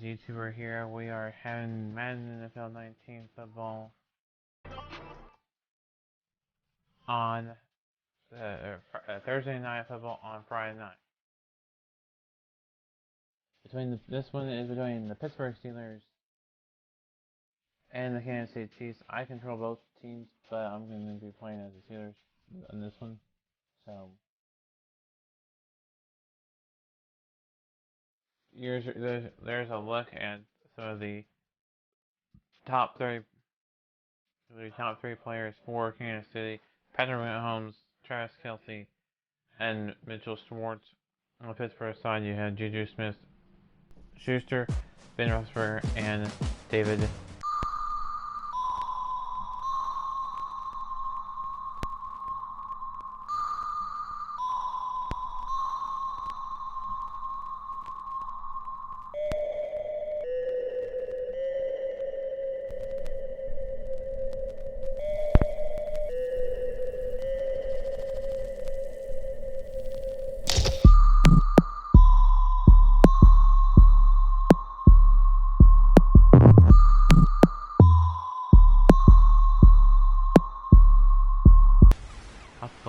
YouTuber here. We are having Madden NFL 19 football on Thursday night football on Friday night. This one is between the Pittsburgh Steelers and the Kansas City Chiefs. I control both teams, but I'm going to be playing as the Steelers in this one. So there's a look at some of the top three players for Kansas City: Patrick Mahomes, Travis Kelce, and Mitchell Schwartz. On the Pittsburgh side, you had Juju Smith-Schuster, Ben Roethlisberger, and David.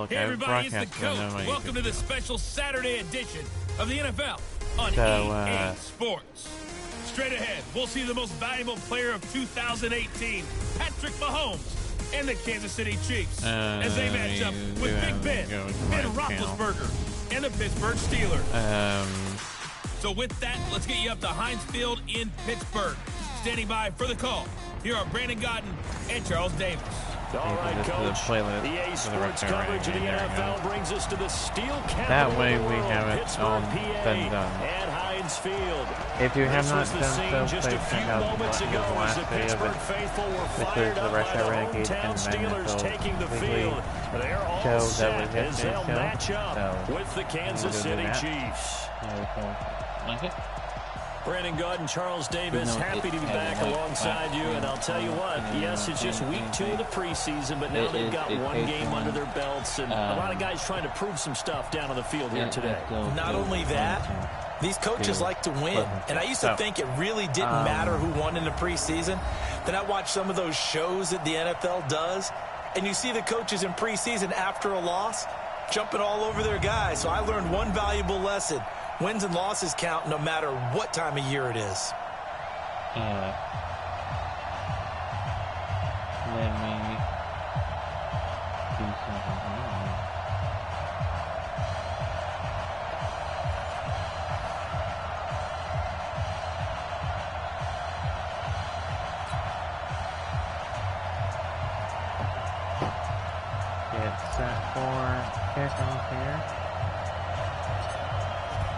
Hey everybody, it's the coach. Welcome to the special Saturday edition of the NFL on EA Sports. Straight ahead, we'll see the most valuable player of 2018, Patrick Mahomes, and the Kansas City Chiefs as they match up with Big Ben Roethlisberger, and the Pittsburgh Steelers. So with that, let's get you up to Heinz Field in Pittsburgh. Standing by for the call, here are Brandon Godden and Charles Davis. All right, Coach. EA Sports coverage of the NFL brings us to the steel capital. That way we have it all been done. At Heinz Field. If you have not done so, please check out the last video of it, which is the Russia Renegade and Madden weekly show that was yesterday's show. So, with the Kansas City Chiefs. Like it? Brandon Godden, Charles Davis, happy to be back alongside you. And I'll tell you what, yes, it's just week 2 of the preseason, but now they've got one game under their belts. And a lot of guys trying to prove some stuff down on the field here today. Not only that, these coaches like to win. And I used to think it really didn't matter who won in the preseason. Then I watched some of those shows that the NFL does, and you see the coaches in preseason after a loss jumping all over their guys. So I learned one valuable lesson. Wins and losses count no matter what time of year it is. Let me do something. Get set for kickoff here.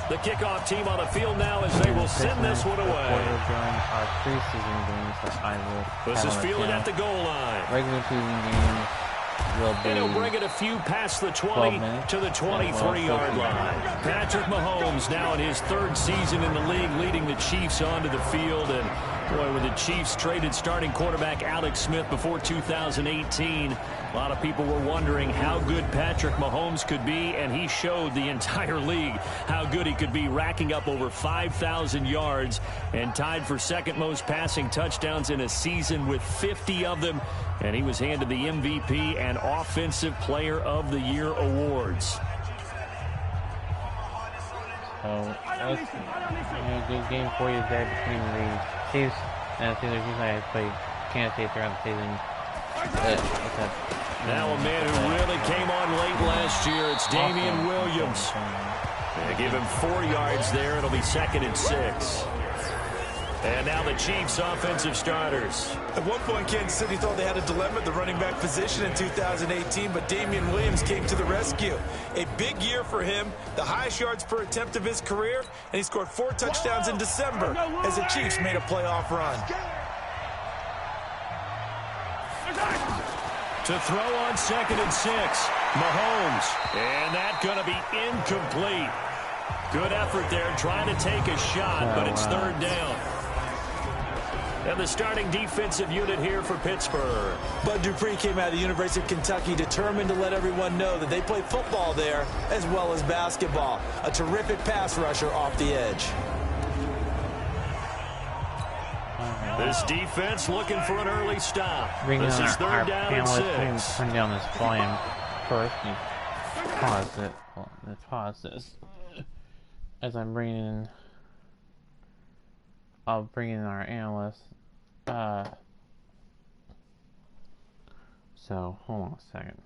The kickoff team on the field now as they will send this one away. During our preseason games that I will this is fielded at the goal line. Regular season games will be. And he'll bring it a few past the 20 to the 23-yard line. Patrick Mahomes now in his 3rd season in the league, leading the Chiefs onto the field. And boy, when the Chiefs traded starting quarterback Alex Smith before 2018, a lot of people were wondering how good Patrick Mahomes could be, and he showed the entire league how good he could be, racking up over 5,000 yards and tied for 2nd most passing touchdowns in a season with 50 of them, and he was handed the MVP and Offensive Player of the Year awards. So that's a good game for you there between the Chiefs and the Steelers. Usually I play Kansas City throughout the season. Now a man who really came on late last year, it's Damian Williams. They give him 4 yards there. It'll be 2nd and 6. And now the Chiefs offensive starters. At one point, Kansas City thought they had a dilemma at the running back position in 2018, but Damian Williams came to the rescue. A big year for him, the highest yards per attempt of his career, and he scored 4 touchdowns in December as the Chiefs made a playoff run. To throw on 2nd and 6, Mahomes. And that's going to be incomplete. Good effort there, trying to take a shot, but it's 3rd down. And the starting defensive unit here for Pittsburgh. Bud Dupree came out of the University of Kentucky determined to let everyone know that they play football there as well as basketball. A terrific pass rusher off the edge. This defense looking for an early stop. This is third down and 6. Turn down this volume first and pause it. Well, let's pause this. As I'm bringing in, I'll bring in our analyst. So hold on a second.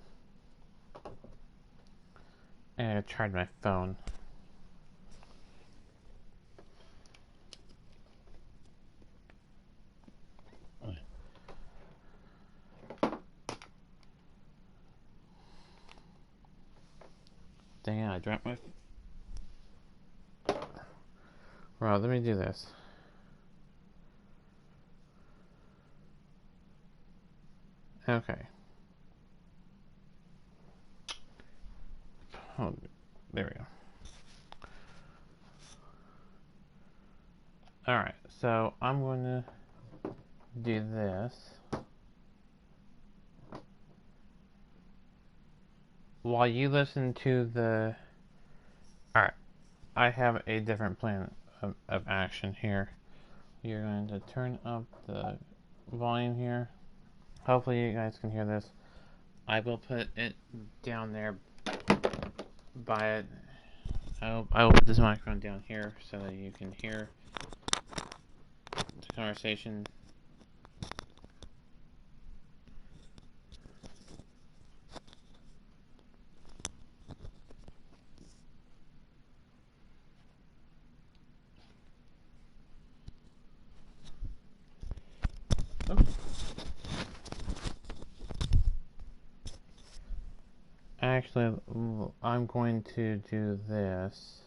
And I tried my phone. Dang it, I dropped my... Well, let me do this. Okay. Oh, there we go. Alright, so I'm going to do this. While you listen to the... Alright, I have a different plan of action here. You're going to turn up the volume here. Hopefully you guys can hear this. I will put it down there by it. I will put this microphone down here so that you can hear the conversation. Actually, I'm going to do this.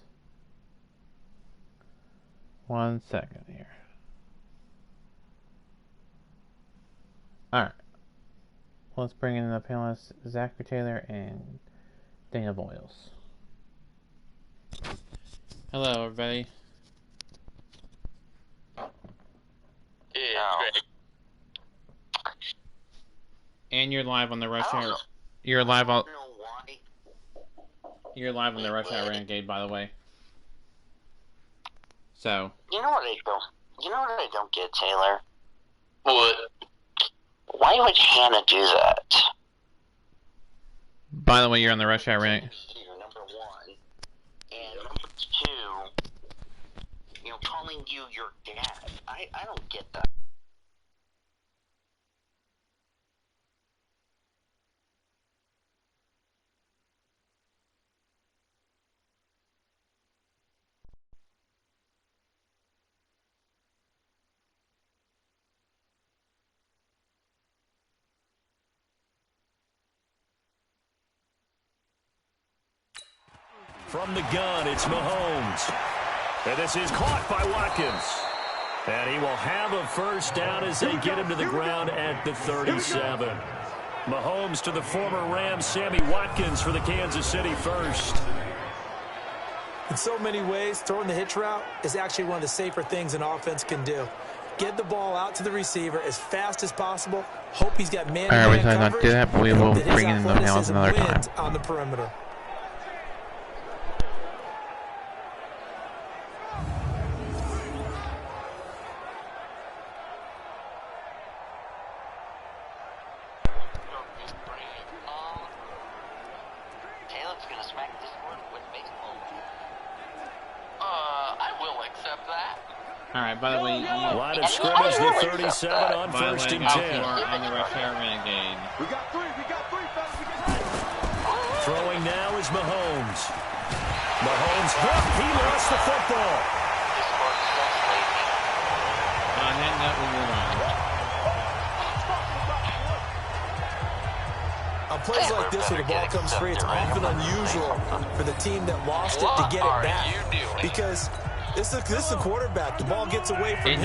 1 second here. Alright. Let's bring in the panelists, Zachary Taylor and Dana Boyles. Hello, everybody. Yeah. And you're live on the Rush Hour. You're live on. You're live on the Rush Hour Renegade, by the way. So. You know what I don't get, Taylor? What? Why would Hannah do that? By the way, you're on the Rush Hour Renegade. Number one, and number two, calling you your dad. I don't get that. From the gun, it's Mahomes. And this is caught by Watkins. And he will have a first down as they get him to the ground at the 37. Mahomes to the former Rams, Sammy Watkins for the Kansas City first. In so many ways, throwing the hitch route is actually one of the safer things an offense can do. Get the ball out to the receiver as fast as possible. Hope he's got man-to-man coverage. Not do that, but we will bring in the panels another time. On the perimeter. Alright, by the way, line of scrimmage, the 37 on first and 10. On the Rush Hour Renegade. We got three, Throwing now is Mahomes. Mahomes hooked, he lost the football. On that note, we move on. On plays like this where the ball comes free, it's often unusual for the team that lost it to get it back. Because this is a quarterback. The ball gets away from him.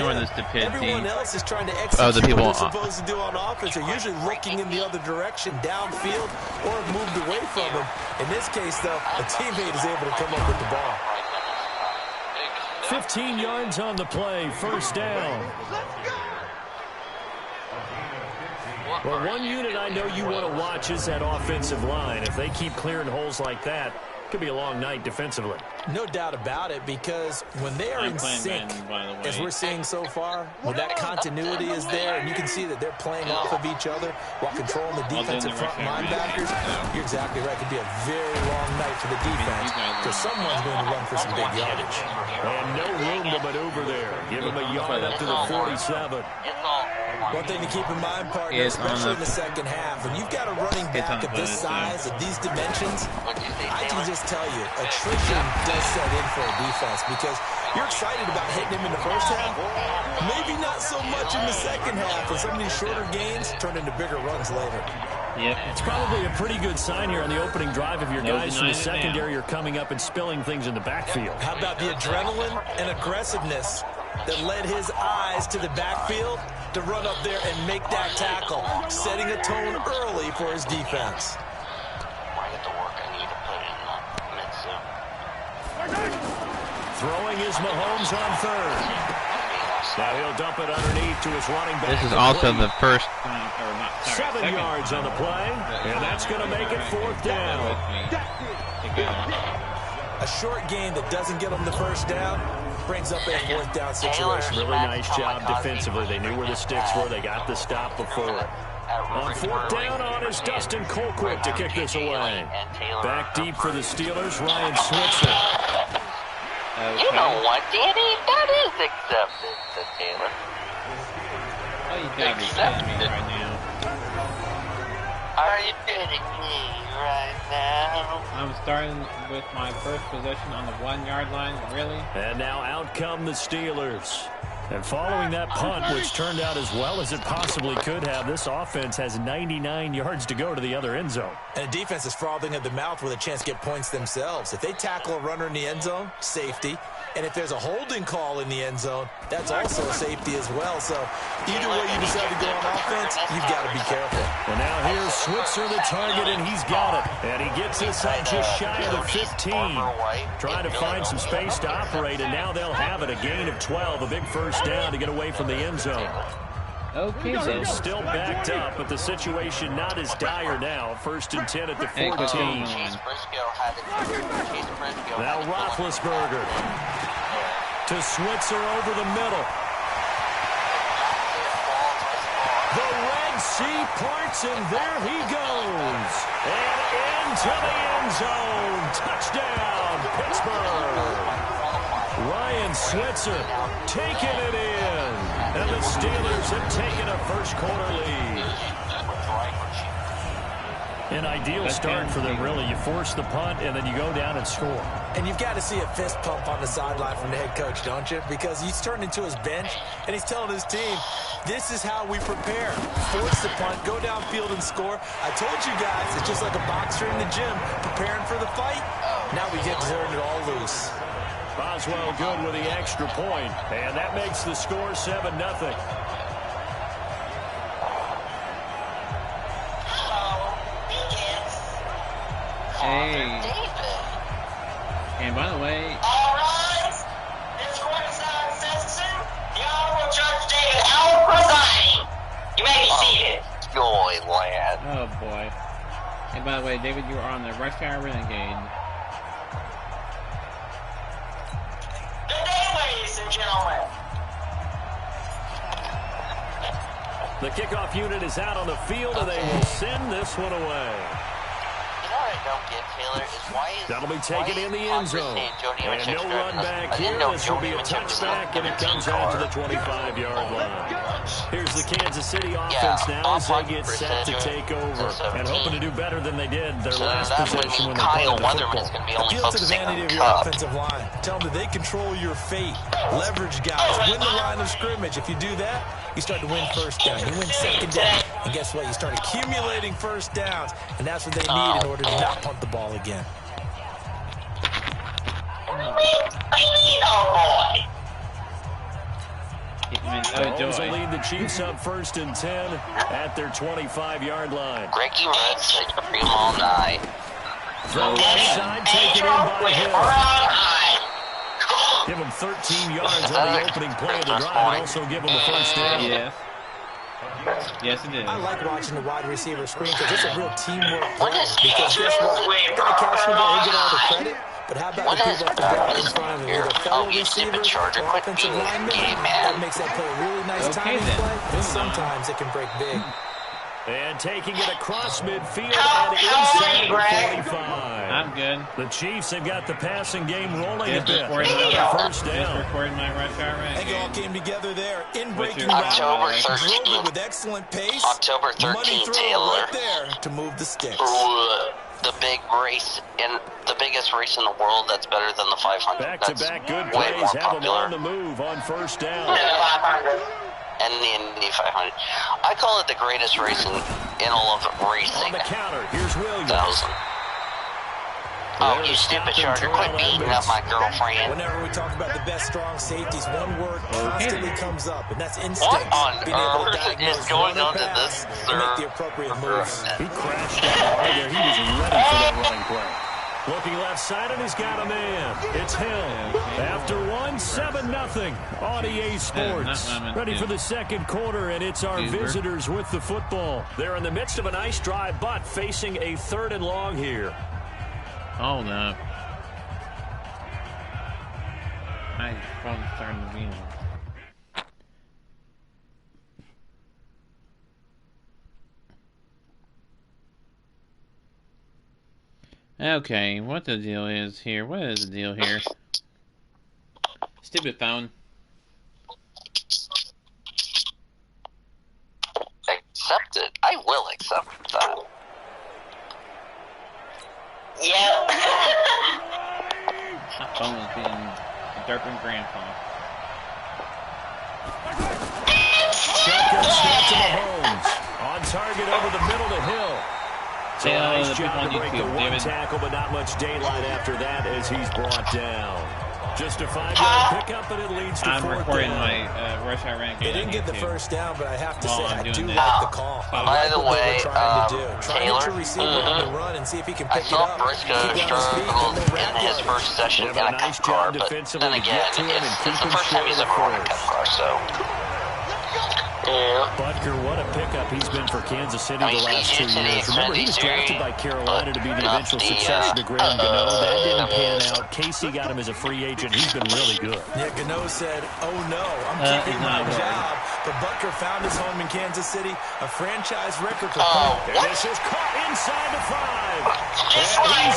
Everyone else is trying to execute what they're supposed to do on offense. They're usually looking in the other direction, downfield, or have moved away from him. In this case, though, a teammate is able to come up with the ball. 15 yards on the play, first down. Well, one unit I know you want to watch is that offensive line. If they keep clearing holes like that, Could be a long night defensively. No doubt about it, because when they are in sync, as we're seeing so far, when that continuity is there, and you can see that they're playing off of each other while controlling the defensive front linebackers, you're exactly right. It could be a very long night for the defense, because someone's going to run for some big yardage. And no room to maneuver there. Give him a yard up to the 47. One thing to keep in mind, partner, especially in the second half, when you've got a running back of this size, of these dimensions, I can just tell you, attrition does set in for a defense, because you're excited about hitting him in the first half, maybe not so much in the second half, and some of these shorter gains turn into bigger runs later. Yep. It's probably a pretty good sign here on the opening drive if your guys from the secondary are coming up and spilling things in the backfield. How about the adrenaline and aggressiveness that led his eyes to the backfield to run up there and make that tackle, setting a tone early for his defense. Throwing is Mahomes on third. Now he'll dump it underneath to his running back. This is also the first, 7 yards on the play, and that's going to make it 4th down. A short gain that doesn't get them the first down brings up a 4th down situation. Really nice job defensively. They knew where the sticks were. They got the stop before it. On 4th down on is Dustin Colquitt to kick this away. Back deep for the Steelers, Ryan Switzer. Okay. You know what, Danny? That is accepted, said Taylor. Oh, you gotta be kidding me right now. Are you kidding me right now? I'm starting with my first possession on the 1-yard line, really? And now out come the Steelers. And following that punt, which turned out as well as it possibly could have, this offense has 99 yards to go to the other end zone. And the defense is frothing at the mouth with a chance to get points themselves. If they tackle a runner in the end zone, safety. And if there's a holding call in the end zone, that's also a safety as well. So either way you decide to go on offense, you've got to be careful. Well, now here's Switzer, the target, and he's got it. And he gets us up just shy of the 15. Trying to find some space to operate, and now they'll have it. A gain of 12, a big first down to get away from the end zone. Okay, so still backed up, but the situation not as dire now. 1st and 10 at the 14. Now Roethlisberger to Switzer over the middle. The Red Sea parts, and there he goes. And into the end zone. Touchdown, Pittsburgh. Ryan Switzer taking it in. And the Steelers have taken a first-quarter lead. An ideal start for them, really. You force the punt, and then you go down and score. And you've got to see a fist pump on the sideline from the head coach, don't you? Because he's turned into his bench, and he's telling his team, this is how we prepare. Force the punt, go downfield and score. I told you guys, it's just like a boxer in the gym preparing for the fight. Now we get to turn it all loose. Boswell good with the extra point, and that makes the score 7-0. Hey. And by the way, all rise. This courtside session, the Honorable Judge David Howell presiding. You may be seated. Joy, lad. Oh boy. And by the way, David, you are on the Rush Hour Renegade. Good day, ladies and gentlemen. The kickoff unit is out on the field, and they will send this one away. You know what I don't get, Taylor, is why is... That'll be taken in the end zone. And no run back here. This will be a touchback, and it comes out to the 25-yard line. Here's the Kansas City offense now as they get set to take over. And hoping to do better than they did their last possession when they punted the football. Appeal to the vanity of your offensive line. Tell them that they control your fate. Leverage guys. Win the line of scrimmage. If you do that, you start to win first down. You win second down. And guess what? You start accumulating first downs. And that's what they need in order to not punt the ball again. Mahomes will lead the Chiefs up 1st and 10 at their 25 line. Greggy Roots, free all night. From left side, taken in by Hill. Give him 13 yards on the opening play of the drive, and also give him a first down. Yes. Yes, it is. I like watching the wide receiver screen because it's a real teamwork play. Because guess what? Guy catching the ball, he'll get all the credit. But how about the people up the ground in front of him? Either fellow receivers or offensive linemen. That makes that play a really nice timing play. And sometimes it can break big. And taking it across midfield and inside the 45. I'm good. The Chiefs have got the passing game rolling a Just bit. recording First down. my rush hour They Renegade. all came together there in breaking October route. 13th. Drove it with excellent pace. October Money 13th, throw Taylor. right there to move the sticks. The big race, and the biggest race in the world that's better than the 500. Back-to-back good way plays more have them popular. on the move on first down. And the Indy 500. I call it the greatest race in all of On racing. the counter, here's Williams. 1,000. Oh, you stupid Charger, quit beating up my girlfriend. Whenever we talk about the best strong safeties, one word constantly comes up, and that's instinct. What on Being able to earth diagnose is going run or on to pass this, and make sir? the appropriate moves. He crashed out hard there. He was ready for that running play. Looking left side, and he's got a man. It's Hill. After 7-0 on EA Sports. Ready for the second quarter, and it's our visitors with the football. They're in the midst of a nice drive, but facing a 3rd and long here. Hold up. My phone's starting to beam. Okay, what the deal is here? What is the deal here? Stupid phone. Accept it. I will accept that. Yeah. My phone was being derping grandpa. Shotgun snap to Mahomes. On target over the middle to Hill. So nice job to break the one tackle, but not much daylight after that as he's brought down. Just a 5-yard pickup, but it leads to 4th down. I'm recording my Rush Hour Renegade. They didn't get the first down, but I have to say I do this. like the call. By the way, trying Taylor, to receiver on the run and see if he can I pick it saw up. Briscoe struggle in his first session in a nice cup car, job but defensively then to again, get to him and it's keep the him first time short he's of ever the run a cup car, so... Yeah. Butker, what a pickup he's been for Kansas City the last 2 years. Remember, he was drafted by Carolina to be the eventual successor to Graham Gano. That didn't pan out. Casey got him as a free agent. He's been really good. Yeah, Gano said, oh no, I'm keeping my job. But Butker found his home in Kansas City, a franchise record for This is caught inside the 5. Just like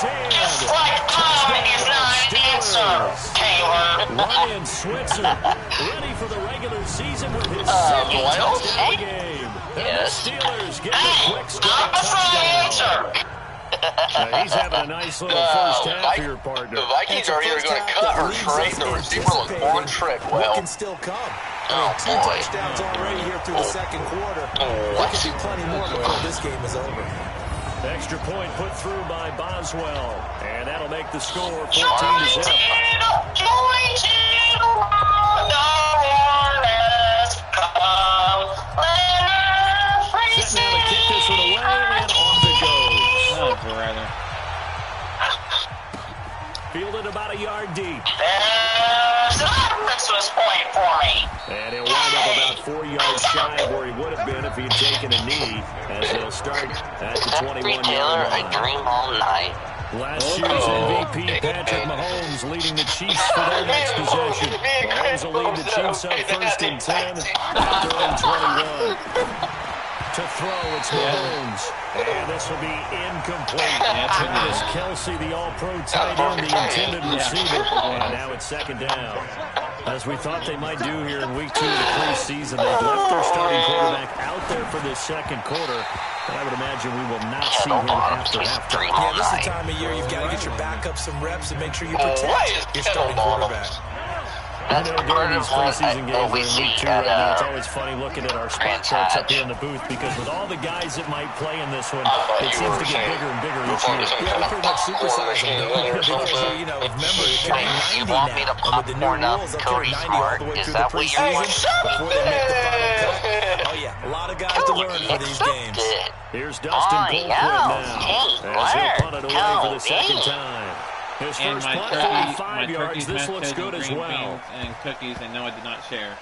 time is not an answer, Taylor. Ryan Switzer ready for the regular season with his second touchdown game. And the Steelers get the quick start touchdown. He's having a nice little first half here, partner. The Vikings are either going to cut or trade the receiver with one trick. What can still come? I mean, 2 touchdowns already here through the second quarter. There could be plenty more before this game is over. Extra point put through by Boswell. And that'll make the score 14-0. Setting out to kick this one away, and off it goes. Oh, brother. Fielded about a yard deep. There's a Christmas point for me. And he'll wind up about 4 yards shy of where he would have been if he had taken a knee, as they'll start at the 21-yard line. I dream all night. Last year's MVP, Patrick Mahomes, leading the Chiefs for their next possession. Mahomes will lead the Chiefs up 1st and 10 at their own 21. To throw, it's Mahomes. And this will be incomplete. Travis Kelce, the all-pro tight end, the intended receiver. And now it's 2nd down. As we thought they might do here in week 2 of the preseason, they've left their starting quarterback out there for this second quarter. But I would imagine we will not see him after halftime. Yeah, this is the time of year you've got to get your backup some reps and make sure you protect your starting quarterback. I know during these preseason games we're in week 2 right now, it's always funny looking at our spot charts up here in the booth because with all the guys that might play in this one, it seems to get bigger and bigger each year. Yeah, we pretty much supersize them, because, remember, it's getting 90 now. And with the new rules, they'll carry 90 all the way through the preseason before they make the final cut. Oh, yeah, a lot of guys to learn for these games. Here's Dustin Colquitt now, as he'll punt it away for the second time. His first punt, 45 yards. This looks good as well. And cookies, and no, I did not share.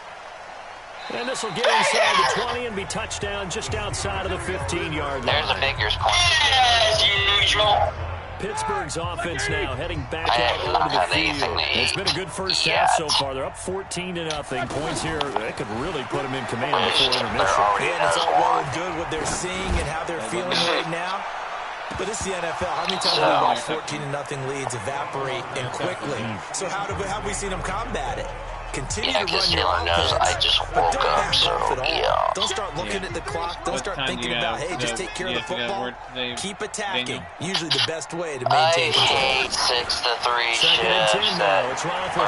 And this will get inside the 20 and be touchdown just outside of the 15-yard line. There's a figures as usual. Pittsburgh's offense now heading back out onto the field. It's been a good first half so far. They're up 14-0. Points here, they could really put them in command before intermission. And it's all well and good what they're seeing and how they're feeling right now. But it's the NFL. How many times have we watched 14-0 leads evaporate and quickly? So how have we seen them combat it? Continue to run your offense, but don't back off at all. Don't start looking at the clock. Don't start thinking about, hey, just take care of the football. Keep attacking. Usually the best way to maintain control. I hate 6-3 shifts that are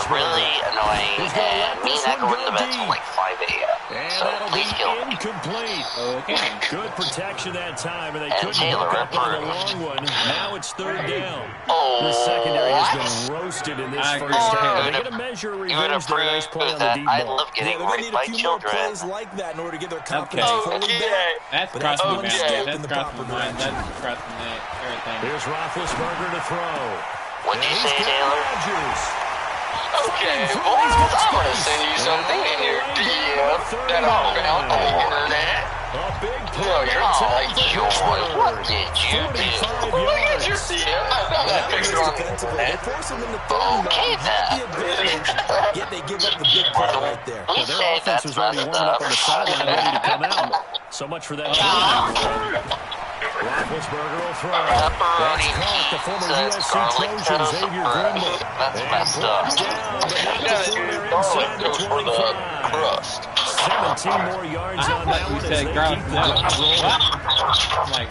really annoying, and me not going to bed till like 5 a.m. So please kill me. Incomplete. Okay. Good protection that time, and they couldn't hook up on the long one. Now it's third down. The secondary has been roasted in this first half. They're going to measure revenge their nice play on the deep ball. I love getting raped by children. Plays like that in order to get their confidence fully back. That's crossing my mind. That's crossing my mind. That's crossing everything. Here's Roethlisberger to throw. What'd you say, Taylor? Okay, boys, I'm going to send you something in your DM that I found on the internet. No, you're like, George, what did you do? Look at your DM. I found that picture on the internet. Okay, then. Yet they give up the big play right there. He Their said offense that's was already messed warming up up. on the sideline ready to come out. So much for that. Roethlisberger will throw. That's caught. The former USC Trojan Xavier Grimble. That's messed up. You gotta do garlic goes for the crust. 17 more yards on that one. You said garlic.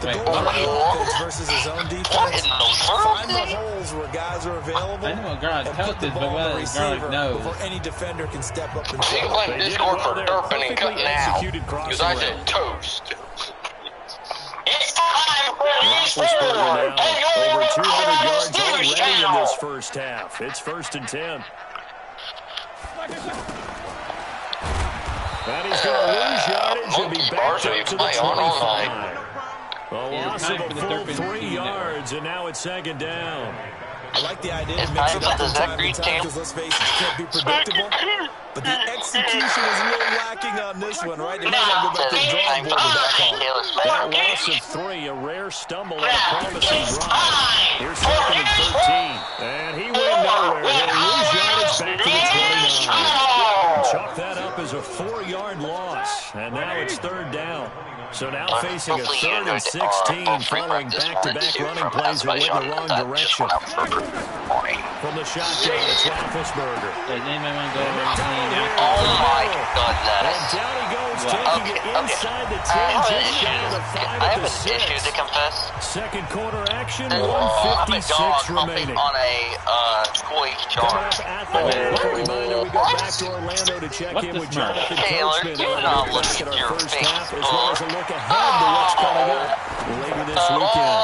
The goal of the offense versus his own defense. Find the holes where guys are available. I know what garlic and toast put the is, but ball what on the is garlic receiver nose? before any defender can step up and You can blame Discord for derping and cutting out. Because I said toast. It's time for Roethlisberger now over 200 yards already in channel. this first half. It's 1st and 10. And he's going to lose yardage and be back up to the 25. A loss of a full 3 yards, and now it's 2nd down. I like the idea to mix it up from time to time because, let's face it, it can't be predictable. But the execution is really lacking on this one, right? They might not go back to the drawing board with that call. That loss of 3, a rare stumble and a promising drive. Here's 2nd and 13. And he went nowhere. He'll lose yardage back to the 29. Chalk that up as a 4-yard loss. And now it's 3rd down. So now facing a 3rd and 16 following back-to-back running plays that went in the wrong direction. From the shotgun, it's Roethlisberger. Does anybody want to go over anything? Oh my goodness. And down he goes, taking it inside the 10, just shy of the 5 I at have the an issue 6. to confess. Second quarter action, I'm a 1:56 dog remaining. on a squeak Coming chart. up at the half, a reminder we go back to Orlando to check in with Jonathan Taylor, Coachman. do And not we'll look look at at our your first face. half, as well as a look ahead to what's coming up later this weekend.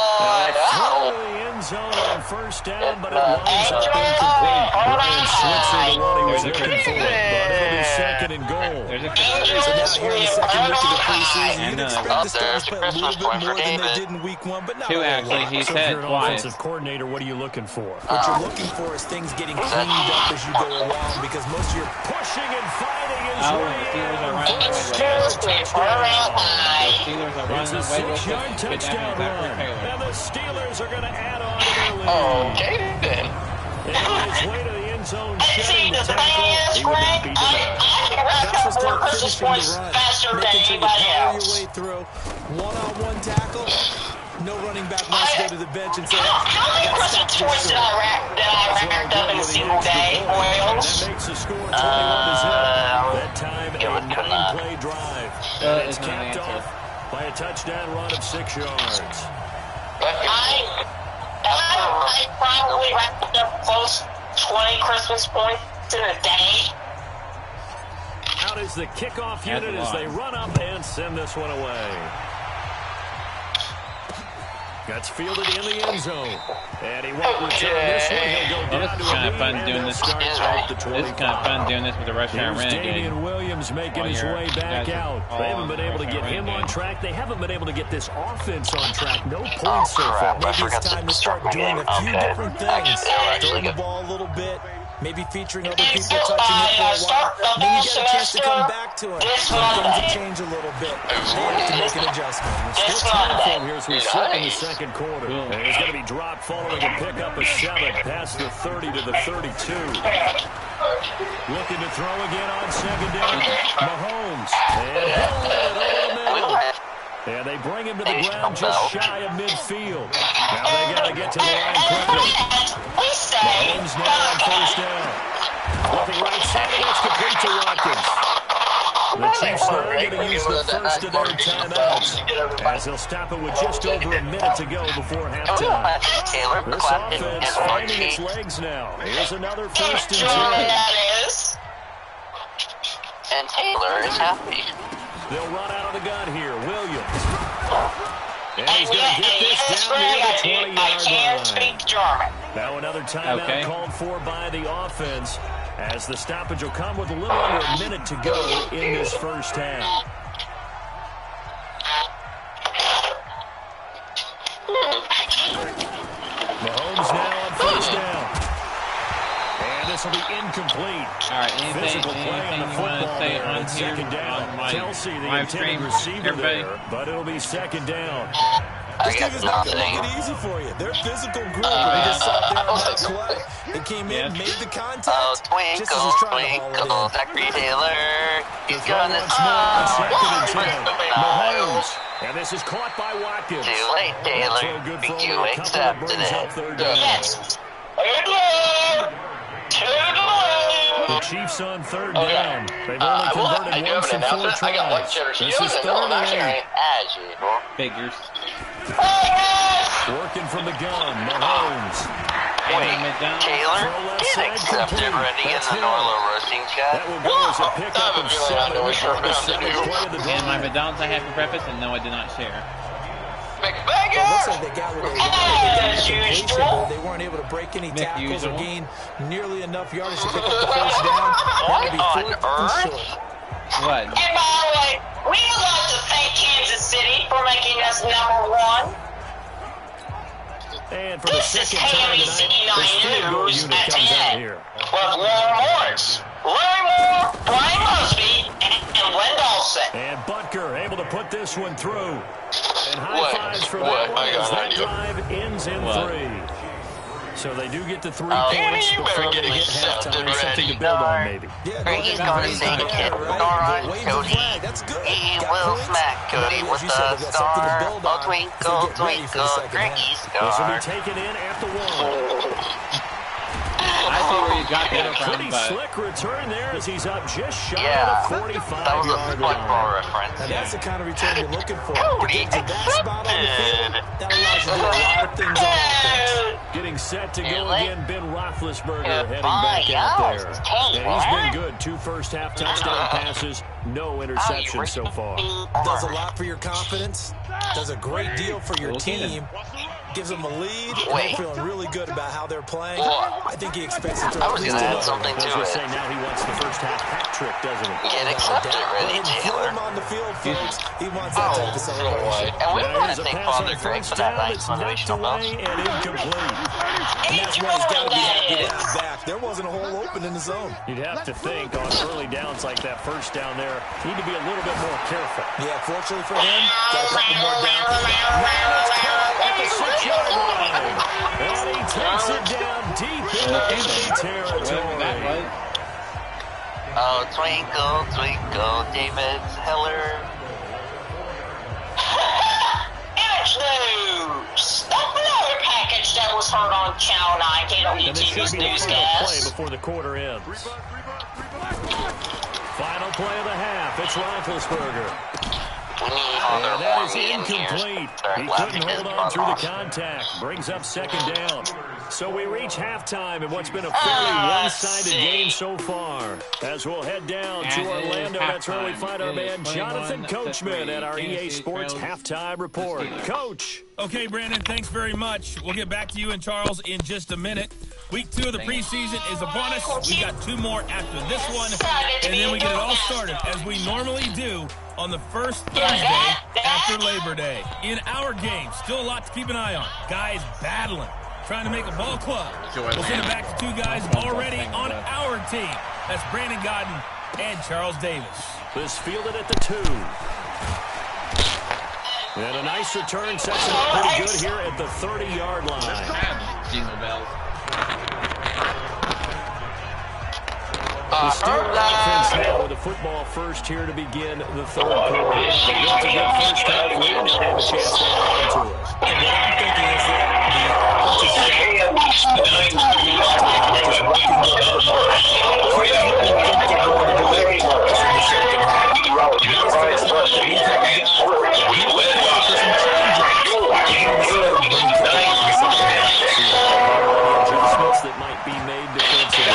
Throw to the end zone on 1st down, but it winds up incomplete. Ryan Switzer, the one he was looking for, but it'll be 2nd and goal. There's a So now here in the second week of the preseason, you'd expect the There's Stars to a play a little Christmas bit point for more than they David. did in week 1, but not two, a whole actually. lot. He So if said you're an twice. offensive coordinator, what are you looking for? What you're looking for is things getting cleaned up as you go along because most of your Pushing and fighting his Oh, way the Steelers are in. running away with it. The Steelers are It's running a away with 6-yard it. Good touchdown effort by run. Taylor. And the Steelers are going to add on to their lead. Okay, then. And on his way to the end zone, shedding the tackle, he would not be denied. That's what's called finishing the run. Making sure you power your way through. One-on-one tackle. No running back wants to go to the bench and say, How many Christmas points did I rack up in a single day, Royals? That makes the score 21 to 0. That time, a 9-play drive. And it's capped off by a touchdown run of 6 yards. I probably racked up close 20 Christmas points in a day. Out is the kickoff unit as they run up and send this one away. Gets fielded in the end zone. And he won't return this one. He'll go down This is to kind a of fun knee doing and this. start This at the This is 25. kind of fun doing this with the rush hour Here's Renegade. Damian Williams making While his you're- way back guys are out. all They haven't been on able to rush get hour him on Renegade. track. They haven't been able to get this offense on track. No points so far. crap. maybe it's time to start doing a few different things. Actually, Throwing the ball a little bit, maybe featuring other people touching it for a while. Then you get a chance to come back to it. Things have changed a little bit. They have to make an adjustment. Still time for him here as we slip in the second quarter. And he's going to be dropped following a pickup of 7 past the 30 to the 32. Looking to throw again on second down. Mahomes. And he'll let it over the middle. And they bring him to the ground just shy of midfield. Now they got to get to the line quickly. Mahomes now on first down. Looking right side, and it's complete to Watkins. The Chiefs now going to use the first of their timeouts, as they'll stop it with just over a minute to go before halftime. This offense finding its legs now. Here's another first and 10. And Taylor is happy. They'll run out of the gun here. Williams. And he's going to get this down near the 20-yard line. Now another timeout called for by the offense, as the stoppage will come with a little under a minute to go in this first half. Mahomes now on first down. And this will be incomplete. All right, anything you want to say on second down. Kelsey, the intended receiver there, but it'll be second down. This team is not going to make it easy for you. They're a physical group. They just sat there on that play. They came in, made the contact. Oh, twinkle, Zachary Taylor. He's got this. Mahomes. And this is caught by Watkins. Too late, Taylor. You accepted it. Yes. The Chiefs on third down. They've only converted once in 4 tries. This is 3rd and 8. Figures. Working from the gun, Mahomes. Taylor is accepted already in the Norla roasting chat. That will go as a pickup of 7. And my McDonald's I had for breakfast, and no, I did not share. It looks like they got what they wanted. They weren't able to break any tackles or gain nearly enough yardage to pick up the first down. That would be 4th and short. What? And by the way, we would like to thank Kansas City for making us #1. And for the second time tonight, the field goal unit comes out here. With Warren Morris, Brian Mosby, and Glenn Dawson. And Butker able to put this one through. And high fives for that one as that drive ends in 3. So they do get the 3 points before they hit halftime. Something to build on, maybe. He's going to sing it. Star on Cody. He will smack Cody with the star. Oh, twinkle, twinkle, Greggy star. This will be taken in at the 1. I see where you got that from, Pretty but slick return there as he's up just shy yeah, of the 45-yard that was a football reference. And that's the kind of return you're looking for. Cody To get to that spot on the field, that allows you to do a lot of things on offense. Getting set to go again, Ben Roethlisberger heading back out there. And he's been good. 2 first-half touchdown passes, no interceptions so far. Does a lot for your confidence. Does a great deal for your team. Gives them a lead. And they're feeling really good about how they're playing. I think he expects it to I was going to add something to it. Say now he wants the first-half hat trick, doesn't he? Get accepted already, Taylor. Him on the field, folks. He wants that type of celebration. And we want to thank Father Greg for that nice motivational belt. And incomplete. And that's why he's got to be happy to have back. There wasn't a hole open in the zone. You'd have to think on early downs like that first down there, need to be a little bit more careful. Yeah, fortunately for him, got a couple more down. At the 6-yard line. And he takes it down deep in the enemy territory. Oh, twinkle, twinkle, David Heller. Image news! Another package that was heard on Channel 19 on UTV's newscast. Play before the quarter ends. Final play of the half. It's Roethlisberger. And that is incomplete. He couldn't hold on through the contact. Brings up second down. So we reach halftime in what's been a fairly one-sided game so far. As we'll head down to Orlando, that's where we find our man Jonathan Coachman at our EA Sports Halftime Report. Coach. Okay, Brandon, thanks very much. We'll get back to you and Charles in just a minute. Week 2 of the preseason is upon us. We got 2 more after this one, and then we get it all started, as we normally do, on the first Thursday after Labor Day. In our game, still a lot to keep an eye on. Guys battling trying to make a ball club. We'll send it back to two guys already on our team. That's Brandon Godden and Charles Davis. This fielded at the 2. And a nice return sets him up pretty good here at the 30-yard line. Jingle bells. The Steelers offense now with a football first here to begin the third quarter. It's a good first half lead. Now they have a chance to add on to it. And what I'm thinking is that the offensive adjustments that might be made defensively.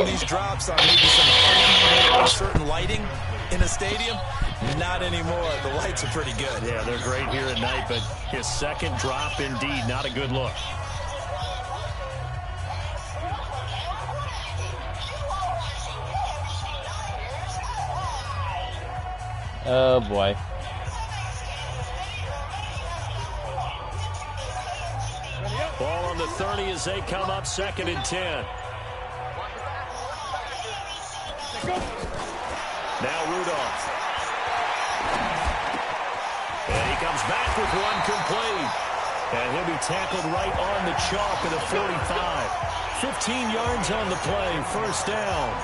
These drops on maybe some certain lighting in a stadium. Not anymore. The lights are pretty good. Yeah, they're great here at night, but his second drop, indeed, not a good look. Oh, boy. Ball on the 30 as they come up 2nd and 10. Now Rudolph. And he comes back with one complete. And he'll be tackled right on the chalk of the 45. 15 yards on the play, first down.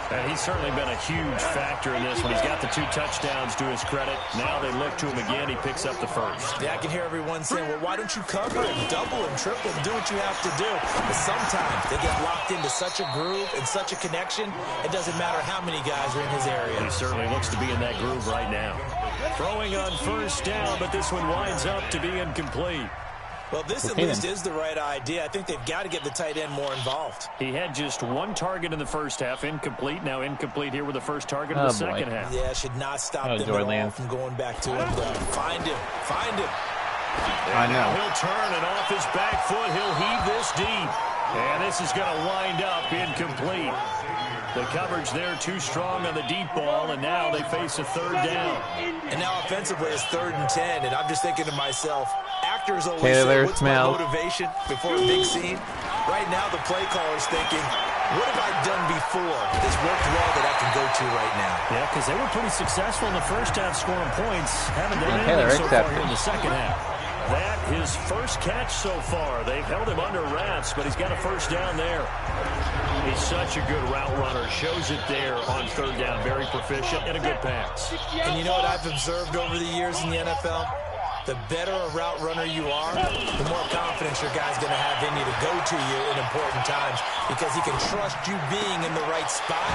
And he's certainly been a huge factor in this one. He's got the 2 touchdowns to his credit. Now they look to him again. He picks up the first. Yeah, I can hear everyone saying, well, why don't you cover and double and triple and do what you have to do? But sometimes they get locked into such a groove and such a connection, it doesn't matter how many guys are in his area. He certainly looks to be in that groove right now. Throwing on first down, but this one winds up to be incomplete. Well, this at least is the right idea. I think they've got to get the tight end more involved. He had just 1 target in the first half, incomplete. Now incomplete here with the first target in the second half. Yeah, should not stop them at all from going back to him. Find him. Find him. I know. He'll turn, and off his back foot, he'll heave this deep. And this is going to wind up incomplete. The coverage there too strong on the deep ball, and now they face a 3rd down. And now offensively it's 3rd and 10, and I'm just thinking to myself, actors always say, what's my motivation before a big scene? Right now the play caller's thinking, what have I done before? This worked well that I can go to right now. Yeah, because they were pretty successful in the first half scoring points. Haven't done anything so far here in the second half. That his first catch so far. They've held him under wraps, but he's got a first down there. He's such a good route runner. Shows it there on 3rd down. Very proficient and a good pass. And you know what I've observed over the years in the NFL? The better a route runner you are, the more confidence your guy's going to have in you to go to you in important times because he can trust you being in the right spot,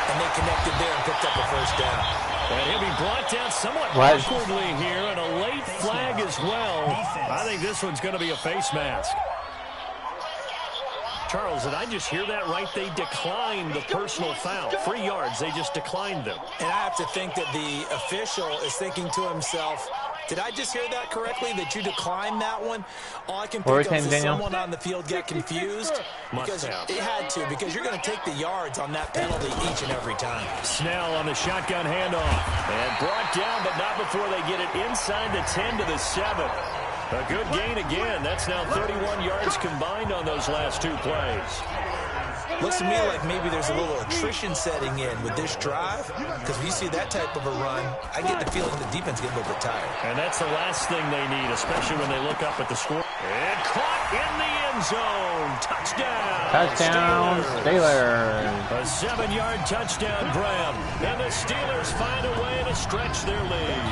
and they connected there and picked up a first down. And he'll be brought down somewhat awkwardly here, and a late flag as well. I think this one's going to be a face mask. Charles, did I just hear that right? They declined the personal foul. 3 yards, they just declined them. And I have to think that the official is thinking to himself, did I just hear that correctly, that you declined that one? All I can think of is someone on the field got confused because it had to, because you're going to take the yards on that penalty each and every time. Snell on the shotgun handoff. And brought down, but not before they get it inside the 10 to the 7. A good gain again. That's now 31 yards combined on those last 2 plays. Looks to me like maybe there's a little attrition setting in with this drive, because when you see that type of a run, I get the feeling the defense gets a little bit tired. And that's the last thing they need, especially when they look up at the score. And caught in the end zone. Touchdown. Touchdown, Steelers. A 7-yard touchdown grab. And the Steelers find a way to stretch their lead.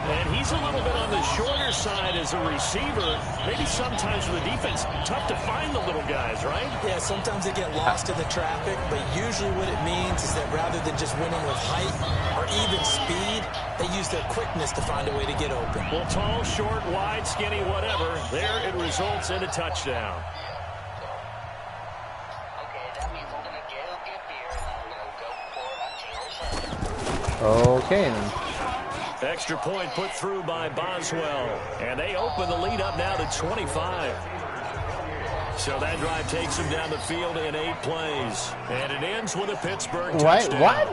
And he's a little bit on the shorter side as a receiver. Maybe sometimes for the defense, tough to find the little guys, right? Yeah, sometimes they get lost in the traffic, but usually what it means is that rather than just winning with height or even speed, they use their quickness to find a way to get open. Well, tall, short, wide, skinny, whatever, there it results in a touchdown. Okay, then. Extra point put through by Boswell. And they open the lead up now to 25. So that drive takes them down the field in 8 plays. And it ends with a Pittsburgh touchdown. What?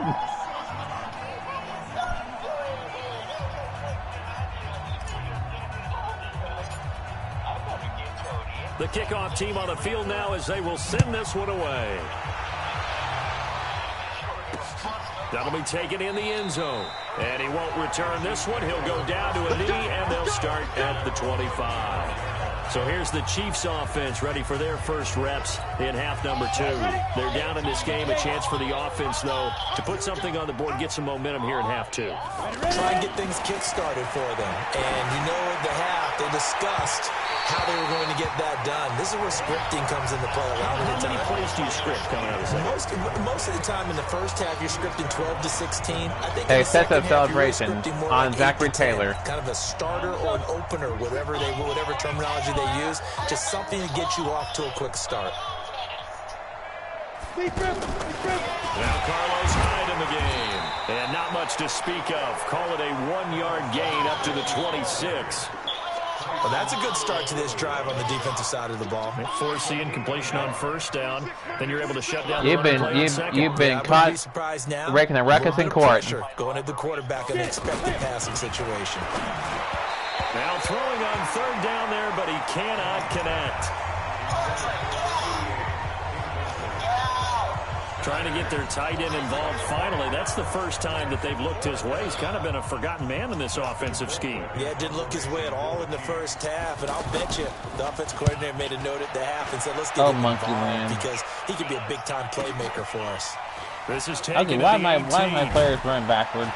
The kickoff team on the field now as they will send this one away. That'll be taken in the end zone. And he won't return this one. He'll go down to a knee, and they'll start at the 25. So here's the Chiefs offense ready for their first reps in half number 2. They're down in this game. A chance for the offense, though, to put something on the board, get some momentum here in half 2. Try and get things kick-started for them. And you know at the half, they discussed how they were going to get that done. This is where scripting comes into play a lot of the time. How many plays do you script coming out of the second? Most of the time in the first half, you're scripting 12 to 16. I think hey, in the second half, celebration you're really on like Zachary Taylor. Kind of a starter or an opener, whatever terminology they use. Just something to get you off to a quick start. Now Carlos Hyde in the game. And not much to speak of. Call it a 1-yard gain up to the 26. Well, that's a good start to this drive on the defensive side of the ball. Forcing completion on first down. Then you're able to shut down the You've been caught breaking a ruckus in court. Going at the quarterback in an expected passing situation. Now throwing on third down there, but he cannot connect. Trying to get their tight end involved finally. That's the first time that they've looked his way. He's kind of been a forgotten man in this offensive scheme. Yeah, it didn't look his way at all in the first half. And I'll bet you the offense coordinator made a note at the half and said, let's get him involved because he could be a big-time playmaker for us. This is taken why my players running backward?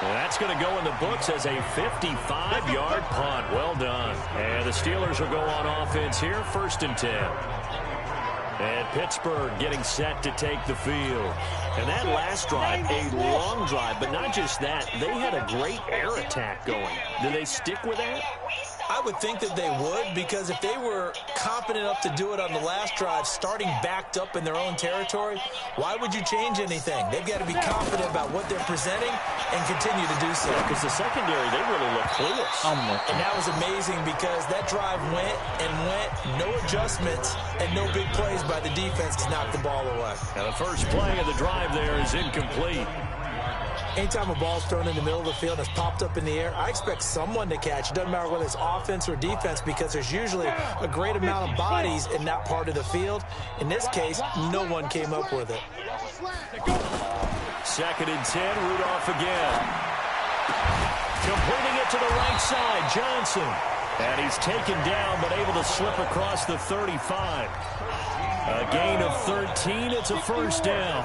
Well, that's going to go in the books as a 55-yard punt. Well done. And the Steelers will go on offense here, 1st and 10. And Pittsburgh getting set to take the field. And that last drive, a long drive, but not just that. They had a great air attack going. Do they stick with that? I would think that they would, because if they were competent enough to do it on the last drive, starting backed up in their own territory, why would you change anything? They've got to be confident about what they're presenting and continue to do so. Because the secondary, they really look clueless. And that was amazing because that drive went and went, no adjustments, and no big plays by the defense to knock the ball away. Now the first play of the drive there is incomplete. Anytime a ball's thrown in the middle of the field and it's popped up in the air, I expect someone to catch. It doesn't matter whether it's offense or defense because there's usually a great amount of bodies in that part of the field. In this case, no one came up with it. 2nd and 10, Rudolph again. Completing it to the right side, Johnson. And he's taken down but able to slip across the 35. A gain of 13, it's a 1st down.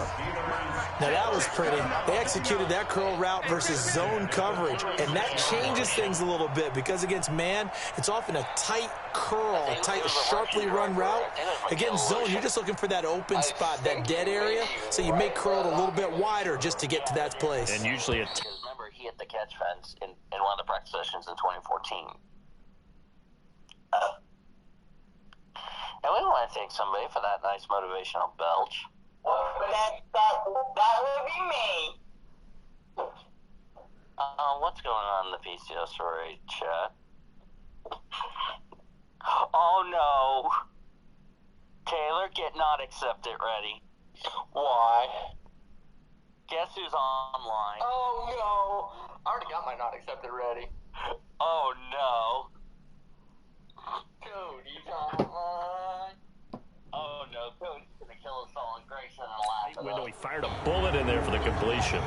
Now that was pretty. They executed that curl route versus zone coverage, and that changes things a little bit because against man, it's often a tight curl, a tight, sharply run route. Against zone, you're just looking for that open spot, that dead area, so you make curl a little bit wider just to get to that place. And usually remember, he hit the catch fence in one of the practice sessions in 2014. And we want to thank somebody for that nice motivational belch. That would be me. What's going on in the PCO story chat? Oh no. Taylor, get not accepted ready. Why? Guess who's online? Oh no. I already got my not accepted ready. Oh no. Cody's online. Oh no, Cody's gonna kill us all and Grayson and laugh. He fired a bullet in there for the completion.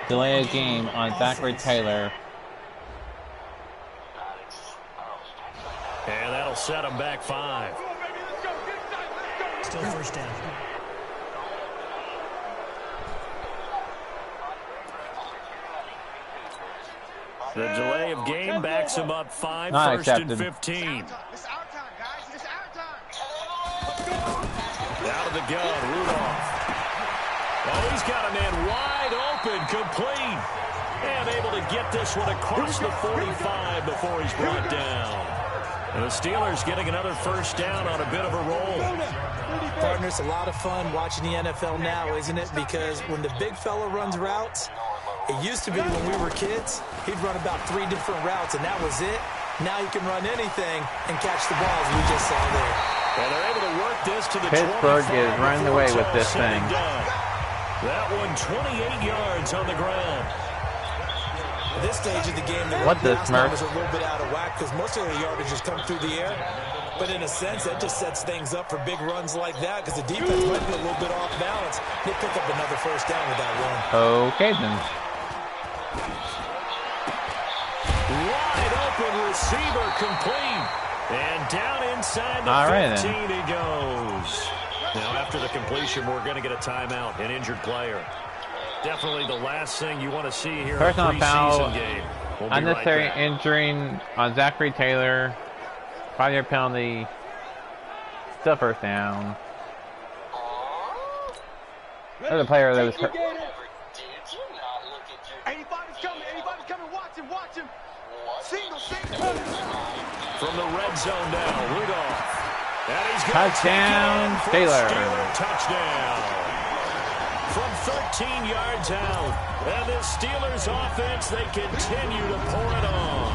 Delay a game on Zachary Taylor. And that'll set him back 5. Still 1st down. The delay of game backs him up 5, 1st and 15. Out of the gun, Rudolph. Oh, he's got a man wide open, complete. And able to get this one across the 45 before he's brought down. And the Steelers getting another 1st down on a bit of a roll. Partner, it's a lot of fun watching the NFL now, isn't it? Because when the big fella runs routes, it used to be when we were kids, he'd run about 3 different routes, and that was it. Now you can run anything and catch the balls we just saw there. And they're able to work this to the Pittsburgh is running away with this thing. That one 28 yards on the ground. this stage of the game, the pass numbers are a little bit out of whack because most of the yardage has come through the air. But in a sense, that just sets things up for big runs like that because the defense might be a little bit off balance. They pick up another first down with that run. Okay, then. Wide open receiver complete. And down inside the 15 he goes. Now, after the completion, we're going to get a timeout, an injured player. Definitely the last thing you want to see here in a preseason game. Unnecessary injuring on Zachary Taylor. 5-yard penalty. Still first down. There's a player that was hurt. 85 is coming. 85 is coming. Watch him. Watch him. Single. From the red zone now, Rudolph. And he's going touchdown, Taylor. Touchdown. From 13 yards out. And the Steelers offense, they continue to pour it on.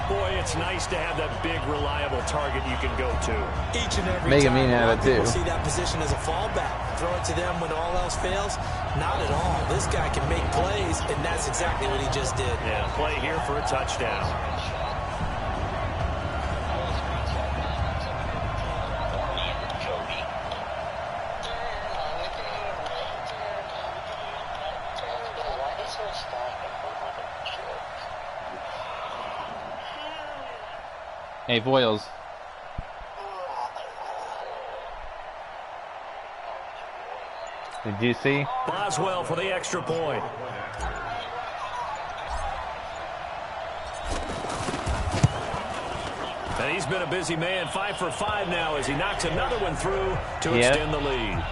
Boy, it's nice to have that big, reliable target you can go to. Each and every Make time, a mean out of it, too. See that position as a fallback. Throw it to them when all else fails? Not at all. This guy can make plays, and that's exactly what he just did. Yeah, play here for a touchdown. Hey, Boyles. Did you see? Boswell for the extra point. And he's been a busy man, 5 for 5 now as he knocks another one through to extend the lead.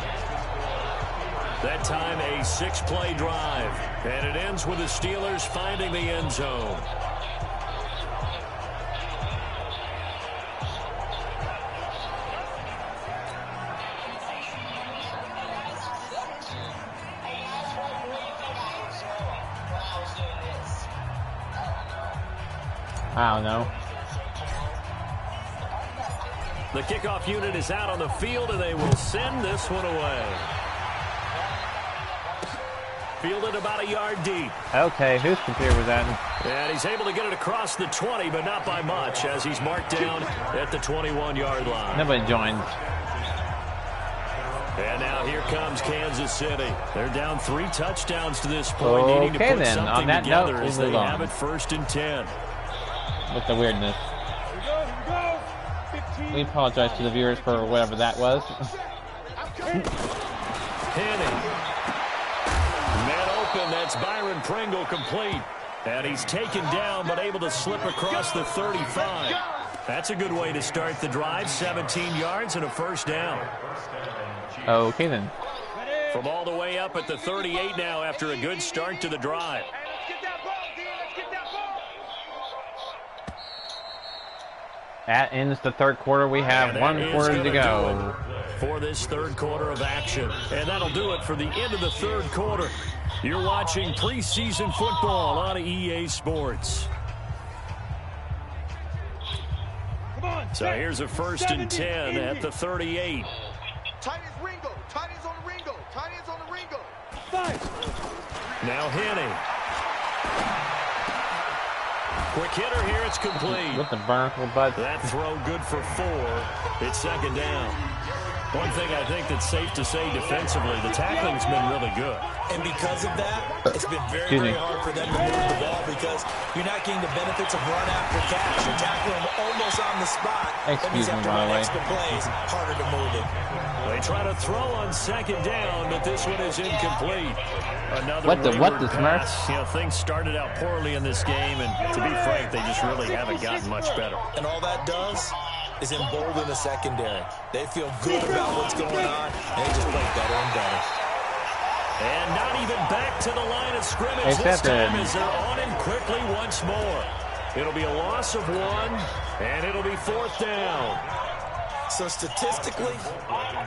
That time a 6-play drive. And it ends with the Steelers finding the end zone. I don't know. The kickoff unit is out on the field, and they will send this one away. Fielded about a yard deep. Okay, whose computer was that? And he's able to get it across the 20, but not by much, as he's marked down at the 21-yard line. Nobody joined. And now here comes Kansas City. They're down 3 touchdowns to this point, needing to put then. something On that together note, as they have it 1st and 10. With the weirdness. We apologize to the viewers for whatever that was. Henning. Man open, that's Byron Pringle complete. And he's taken down, but able to slip across the 35. That's a good way to start the drive. 17 yards and a first down. Okay, then. From all the way up at the 38 now after a good start to the drive. That ends the third quarter. We have 1 quarter to go. For this third quarter of action. And that'll do it for the end of the third quarter. You're watching preseason football on EA Sports. So here's a 1st and 10 at the 38. Tight ends Ringo. Tight ends on the Ringo. Tight ends on the Ringo. Now Henning. Quick hitter here, it's complete. With the vertical butt. That throw good for 4. It's 2nd down. One thing I think that's safe to say defensively, the tackling's been really good. And because of that, it's been very hard for them to move the ball because you're not getting the benefits of run after catch. You're tackling almost on the spot. That means you have to run extra plays, harder to move it. They try to throw on 2nd down, but this one is incomplete. Another what the Smurf? You know, things started out poorly in this game, and to be frank, they just really haven't gotten much better. And all that does is embolden the secondary. They feel good about what's going on, and they just play better and better. And not even back to the line of scrimmage this time as they're on him quickly once more. It'll be a loss of 1, and it'll be 4th down. So statistically,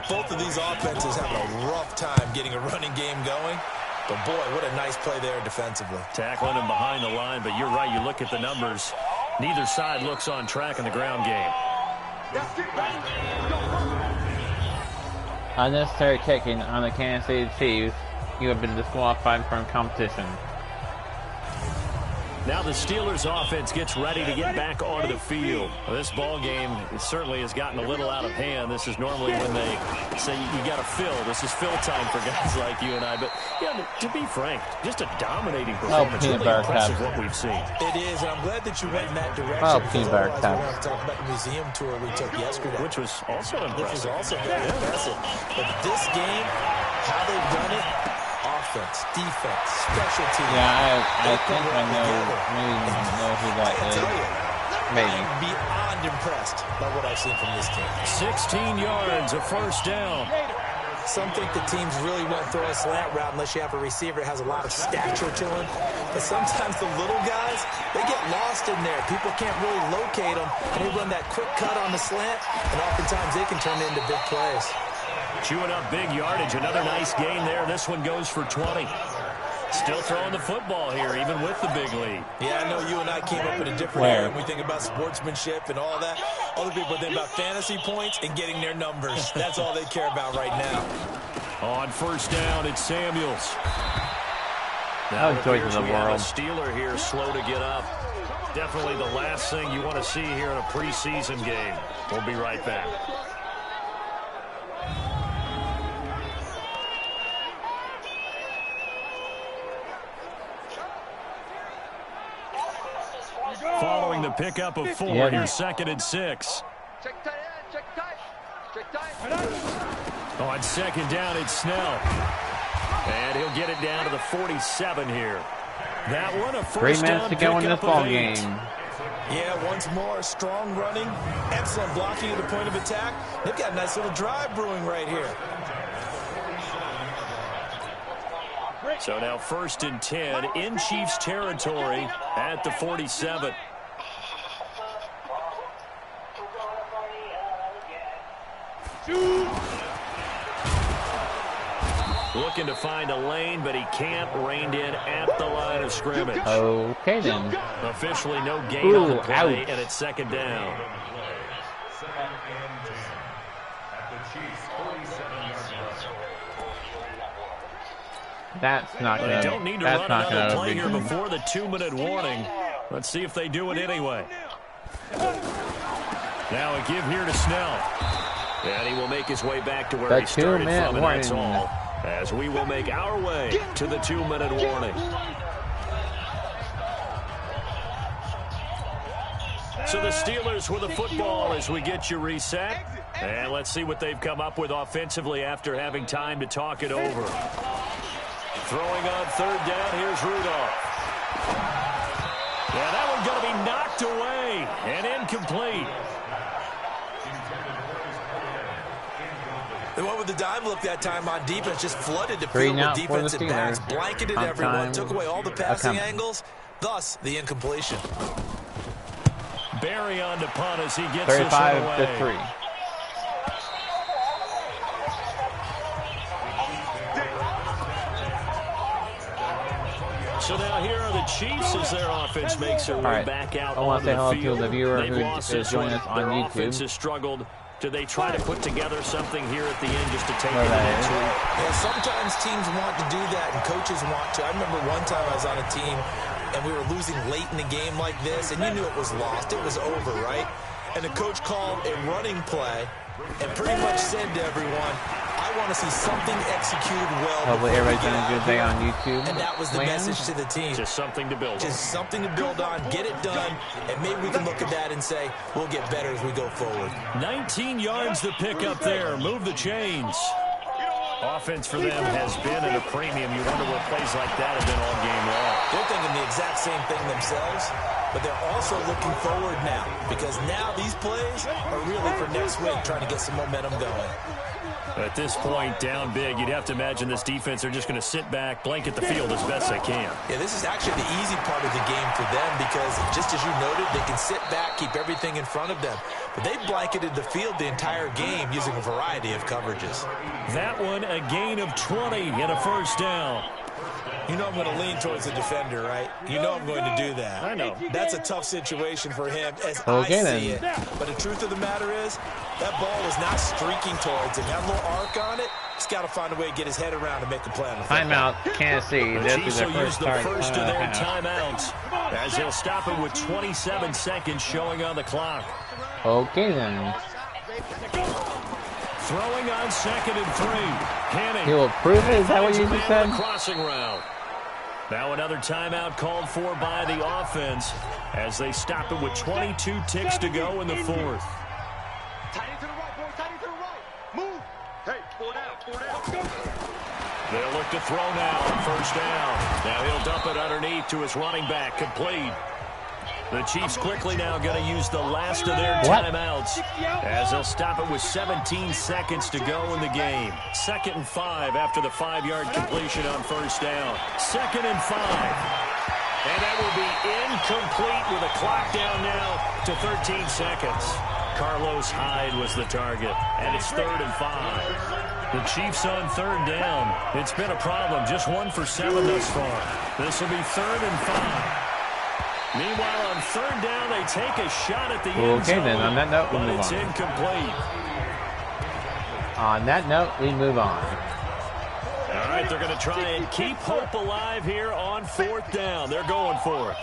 both of these offenses have a rough time getting a running game going. But boy, what a nice play there defensively. Tackling him behind the line, but you're right, you look at the numbers. Neither side looks on track in the ground game. Unnecessary kicking on the Kansas City Chiefs. You have been disqualified from competition. Now the Steelers offense gets ready to get back onto the field. Well, this ball game certainly has gotten a little out of hand. This is normally when they say you got to fill. This is fill time for guys like you and I. But yeah, to be frank, just a dominating performance. Really impressive what we've seen. It is, and I'm glad that you went in that direction. Oh, peanut butter cup. We're going to talk about the museum tour we took yesterday, which was also impressive. Which was also very impressive. But this game, how they've done it. Offense, defense, special teams. Yeah, I think I know, maybe know who that is. Maybe. I'm beyond impressed by what I've seen from this team. 16 yards, a first down. Some think the teams really won't throw a slant route unless you have a receiver that has a lot of stature to him. But sometimes the little guys, they get lost in there. People can't really locate them, and they run that quick cut on the slant, and oftentimes they can turn into big plays. Chewing up big yardage. Another nice gain there. This one goes for 20. Still throwing the football here, even with the big lead. Yeah, I know you and I came up in a different area when we think about sportsmanship and all that. Other people think about fantasy points and getting their numbers. That's all they care about right now. On first down, it's Samuels. How joy to the world. A Steeler here, slow to get up. Definitely the last thing you want to see here in a preseason game. We'll be right back. Following the pickup of 4, here's 2nd and 6. Check tight end, check tight. Check tight. On 2nd down, it's Snell. And he'll get it down to the 47 here. That one, a first 3 minutes to go in this ball game. Yeah, once more, strong running, excellent blocking at the point of attack. They've got a nice little drive brewing right here. So now 1st and 10 in Chiefs territory at the 47. Looking to find a lane, but he can't. Reined in at the line of scrimmage. Okay, then. Officially no gain on the play, and it's 2nd down. That's not going to. They don't need to run another play here before the 2-minute warning. Let's see if they do it anyway. Now a give here to Snell. And he will make his way back to where he started from, and that's all. As we will make our way to the 2-minute warning. So the Steelers with the football as we get you reset. And let's see what they've come up with offensively after having time to talk it over. Throwing on 3rd down, here's Rudolph. Yeah, that one's going to be knocked away and incomplete. They went with the dime look that time on defense, just flooded the field with defensive backs, blanketed everyone, took away all the passing angles, thus the incompletion. Barry on to punt as he gets 35-3. So now here are the Chiefs as their offense makes their way back out on the field. I want to say hello to the viewer who is joining us on their YouTube. Offense has struggled. Do they try to put together something here at the end just to take it next week? Yeah, sometimes teams want to do that and coaches want to. I remember one time I was on a team and we were losing late in the game like this, and you knew it was lost. It was over, right? And the coach called a running play and pretty much said to everyone, I want to see something executed well. Hopefully everybody's having a good day on YouTube. And that was the message to the team. Just something to build on. Just something to build on, get it done, and maybe we can look at that and say, we'll get better as we go forward. 19 yards to pick up there. Move the chains. Offense for them has been at a premium. You wonder what plays like that have been all game long. They're thinking the exact same thing themselves, but they're also looking forward now, because now these plays are really for next week, trying to get some momentum going. At this point, down big, you'd have to imagine this defense are just going to sit back, blanket the field as best they can. Yeah, this is actually the easy part of the game for them because, just as you noted, they can sit back, keep everything in front of them. But they've blanketed the field the entire game using a variety of coverages. That one, a gain of 20 and a first down. You know I'm going to lean towards the defender, right? You know I'm going to do that. I know. That's a tough situation for him as I see it. But the truth of the matter is, that ball was not streaking towards him. That little arc on it, He's got to find a way to get his head around and make a play on the timeout, Kansas City. The Chiefs will use the first of their timeouts as they'll stop it with 27 seconds showing on the clock. Okay, then. Throwing on 2nd and 3. Henning. He will prove it? Is that what you just said? Crossing route. Now another timeout called for by the offense as they stop it with 22 ticks to go in the 4th. Tight end to the right, boy. Tight end to the right. Move. Hey, 4 down. They'll look to throw now on 1st down. Now he'll dump it underneath to his running back. Complete. The Chiefs quickly now going to use the last of their timeouts as they'll stop it with 17 seconds to go in the game. 2nd and 5 after the 5-yard completion on 1st down. 2nd and 5. And that will be incomplete with a clock down now to 13 seconds. Carlos Hyde was the target, and it's 3rd and 5. The Chiefs on 3rd down. It's been a problem. Just 1 for 7 thus far. This will be 3rd and 5. Meanwhile, on 3rd down, they take a shot at the end zone. Okay, then, on that note, we move on. But it's incomplete. On that note, we move on. All right, they're going to try and keep hope alive here on 4th down. They're going for it.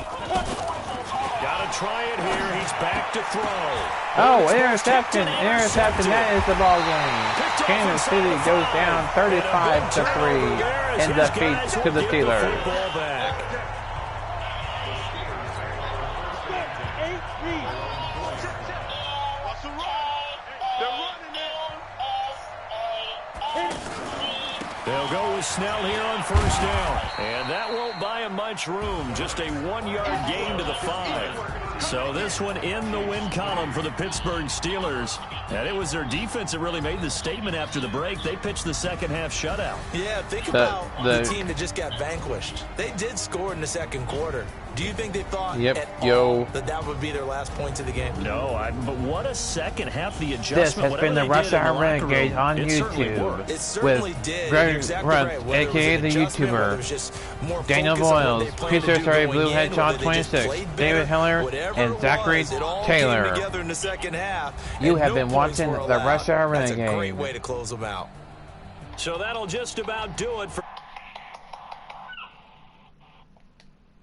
Got to try it here. He's back to throw. Oh, interception. Interception. That is the ball game. Kansas City goes down 35-3 in defeat to the Steelers. They'll go with Snell here on 1st down. And that won't buy him much room. Just a 1-yard gain to the 5. So this one in the win column for the Pittsburgh Steelers. And it was their defense that really made the statement after the break. They pitched the second-half shutout. Yeah, think about the team that just got vanquished. They did score in the 2nd quarter. Do you think they thought at all that would be their last points of the game? No, but what a second half the adjustment. This has been the Rush Hour Renegade on YouTube with Runt, a.k.a. the YouTuber, Daniel Boyles, Peter Bluehead Sean 26, David Hiller, and Zachary Taylor. You have been watching the Rush Hour Renegade. That's a great way to close them out. So that'll just about do it for